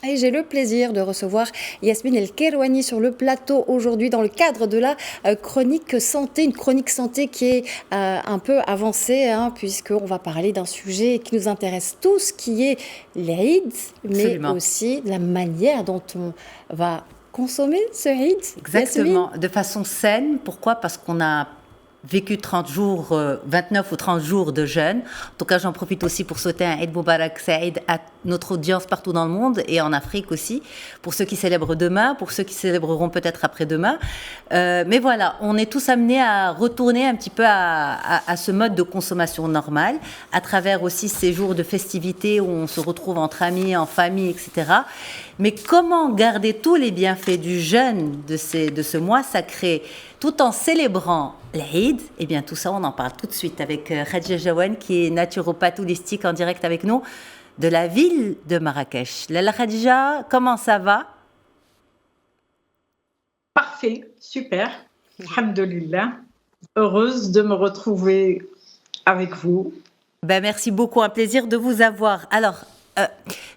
Et j'ai le plaisir de recevoir Yasmine El Kerouani sur le plateau aujourd'hui dans le cadre de la chronique santé, une chronique santé qui est un peu avancée puisqu'on va parler d'un sujet qui nous intéresse tous, qui est l'Aïd, mais Absolument. aussi la manière dont on va consommer ce Aïd. Exactement, de façon saine. Pourquoi? Parce qu'on a vécu 30 jours, 29 ou 30 jours de jeûne. En tout cas, j'en profite aussi pour souhaiter un Eid Mubarak Saïd à notre audience partout dans le monde et en Afrique aussi, pour ceux qui célèbrent demain, pour ceux qui célébreront peut-être après-demain. Mais voilà, on est tous amenés à retourner un petit peu à ce mode de consommation normal, à travers aussi ces jours de festivités où on se retrouve entre amis, en famille, etc. Mais comment garder tous les bienfaits du jeûne de ce mois sacré tout en célébrant l'Aïd? Eh bien, tout ça, on en parle tout de suite avec Khadija Jawan, qui est naturopathe holistique en direct avec nous de la ville de Marrakech. Lala Khadija, comment ça va? Parfait, super. Alhamdulillah. Heureuse de me retrouver avec vous. Ben, merci beaucoup, un plaisir de vous avoir. Alors,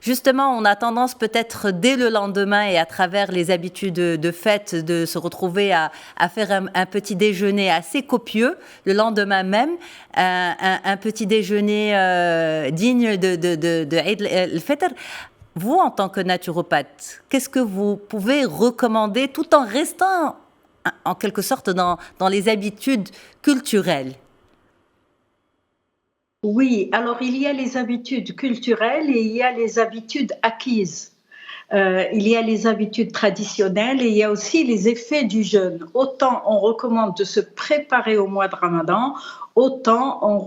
justement, on a tendance peut-être dès le lendemain et à travers les habitudes de fête de se retrouver à faire un petit déjeuner assez copieux le lendemain même, un petit déjeuner digne de Eid el-Fitr. Vous, en tant que naturopathe, qu'est-ce que vous pouvez recommander tout en restant en quelque sorte dans les habitudes culturelles? Oui, alors il y a les habitudes culturelles et il y a les habitudes acquises. Il y a les habitudes traditionnelles et il y a aussi les effets du jeûne. Autant on recommande de se préparer au mois de Ramadan, autant nous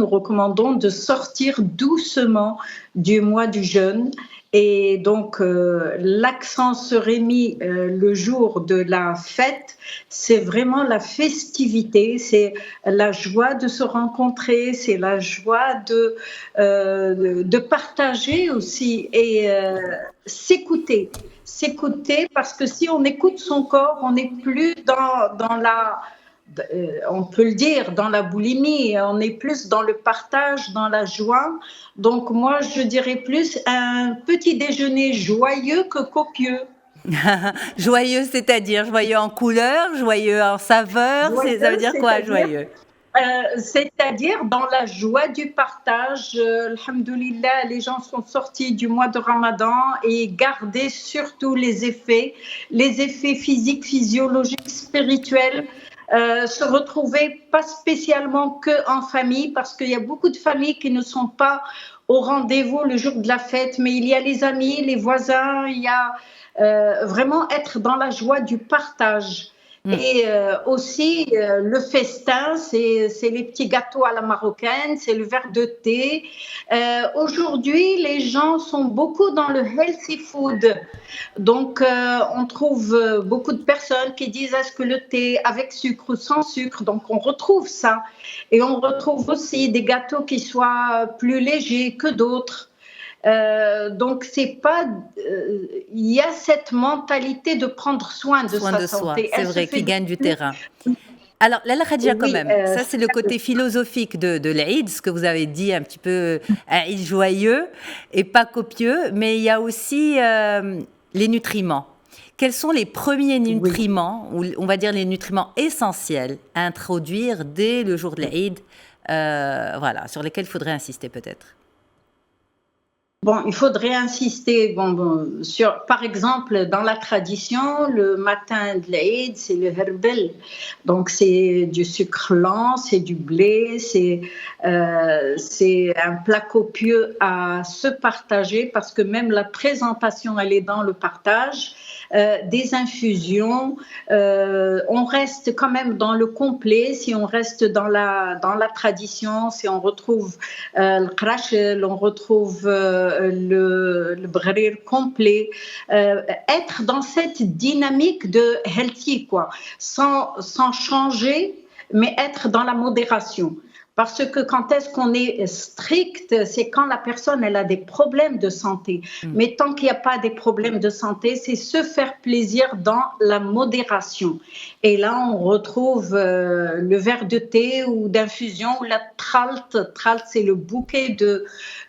recommandons de sortir doucement du mois du jeûne. Et donc, l'accent serait mis le jour de la fête, c'est vraiment la festivité, c'est la joie de se rencontrer, c'est la joie de partager aussi et s'écouter. S'écouter parce que si on écoute son corps, on n'est plus dans la on peut le dire, dans la boulimie, on est plus dans le partage, dans la joie. Donc moi, je dirais plus un petit déjeuner joyeux que copieux. Joyeux, c'est-à-dire joyeux en couleur, joyeux en saveur, Joyeux, ça veut dire quoi, joyeux? C'est-à-dire dans la joie du partage. Alhamdoulilah, les gens sont sortis du mois de Ramadan et garder surtout les effets physiques, physiologiques, spirituels. Se retrouver pas spécialement que en famille, parce qu'il y a beaucoup de familles qui ne sont pas au rendez-vous le jour de la fête, mais il y a les amis, les voisins, il y a vraiment être dans la joie du partage. Et aussi, le festin, c'est les petits gâteaux à la marocaine, c'est le verre de thé. Aujourd'hui, les gens sont beaucoup dans le healthy food. Donc, on trouve beaucoup de personnes qui disent est-ce que le thé avec sucre ou sans sucre? Donc, on retrouve ça. Et on retrouve aussi des gâteaux qui soient plus légers que d'autres. Donc, c'est pas. Il y a cette mentalité de prendre soin de sa santé. C'est vrai, qui gagne du terrain. Alors, Lala Khadija, quand même, ça c'est le côté philosophique de l'Aïd, ce que vous avez dit un petit peu, Aïd joyeux et pas copieux, mais il y a aussi les nutriments. Quels sont les premiers nutriments, ou on va dire les nutriments essentiels à introduire dès le jour de l'Aïd, voilà, sur lesquels il faudrait insister peut-être? Bon, il faudrait insister, sur, par exemple, dans la tradition, le matin de l'Aïd, c'est le herbel. Donc, c'est du sucre lent, c'est du blé, c'est un plat copieux à se partager parce que même la présentation, elle est dans le partage. Des infusions, on reste quand même dans le complet, si on reste dans la tradition, si on retrouve le krachel, on retrouve le bghrir complet, être dans cette dynamique de healthy, quoi, sans changer, mais être dans la modération. Parce que quand est-ce qu'on est strict, c'est quand la personne elle a des problèmes de santé. Mais tant qu'il n'y a pas des problèmes de santé, c'est se faire plaisir dans la modération. Et là, on retrouve le verre de thé ou d'infusion ou la tralt. Tralt, c'est le bouquet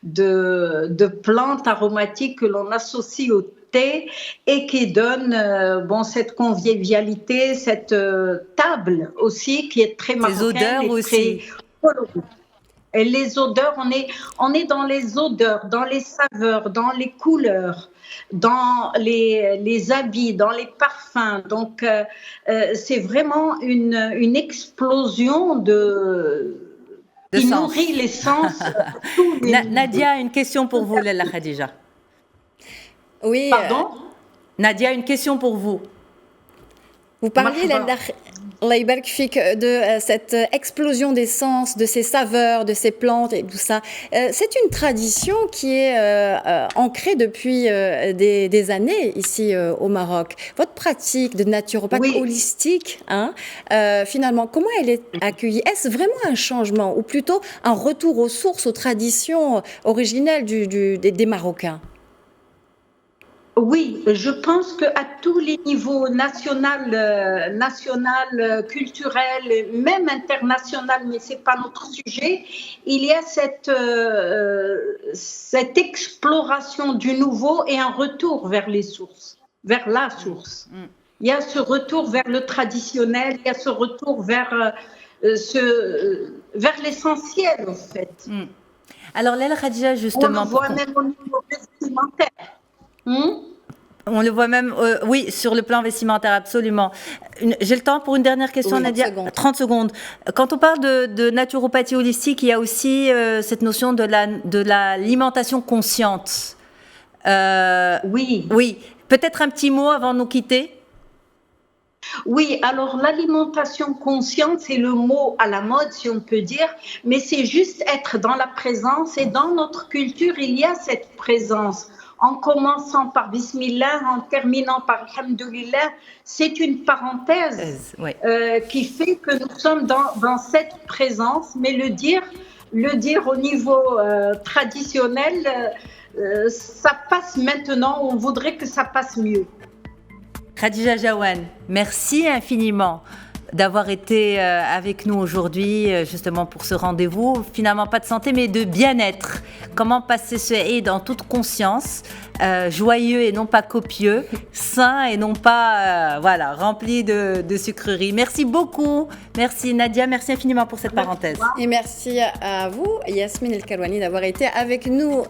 de plantes aromatiques que l'on associe au thé et qui donne cette convivialité, cette table aussi qui est très marocaine. Les odeurs aussi. Et les odeurs, on est dans les odeurs, dans les saveurs, dans les couleurs, dans les habits, dans les parfums. Donc, c'est vraiment une explosion qui nourrit les sens. Nadia, une question pour vous, Lalla Khadija. Oui. Pardon Nadia, une question pour vous. Vous parliez, Allah يبارك فيك, de cette explosion des sens, de ces saveurs, de ces plantes et tout ça. C'est une tradition qui est ancrée depuis des années ici au Maroc. Votre pratique de naturopathe holistique, finalement, comment elle est accueillie? Est-ce vraiment un changement ou plutôt un retour aux sources, aux traditions originelles des Marocains? Oui, je pense qu'à tous les niveaux, national, culturel, même international, mais ce n'est pas notre sujet, il y a cette exploration du nouveau et un retour vers les sources, vers la source. Il y a ce retour vers le traditionnel, il y a ce retour vers l'essentiel, en fait. Alors, Lalla Khadija, justement... On le voit même au niveau vestimentaire. On le voit même, oui, sur le plan vestimentaire, absolument. J'ai le temps pour une dernière question, Nadia. 30 secondes. Quand on parle de naturopathie holistique, il y a aussi cette notion de l'alimentation consciente. Oui. Oui. Peut-être un petit mot avant de nous quitter. Oui, alors l'alimentation consciente, c'est le mot à la mode, si on peut dire, mais c'est juste être dans la présence. Et dans notre culture, il y a cette présence. En commençant par Bismillah, en terminant par Alhamdulillah, c'est une parenthèse qui fait que nous sommes dans cette présence, mais le dire au niveau traditionnel, ça passe maintenant, on voudrait que ça passe mieux. Khadija Jaouane, merci infiniment d'avoir été avec nous aujourd'hui, justement pour ce rendez-vous. Finalement, pas de santé, mais de bien-être. Comment passer ce Eid en toute conscience, joyeux et non pas copieux, sain et non pas rempli de sucreries. Merci beaucoup. Merci Nadia, merci infiniment pour cette parenthèse. Et merci à vous, Yasmine El Karouani, d'avoir été avec nous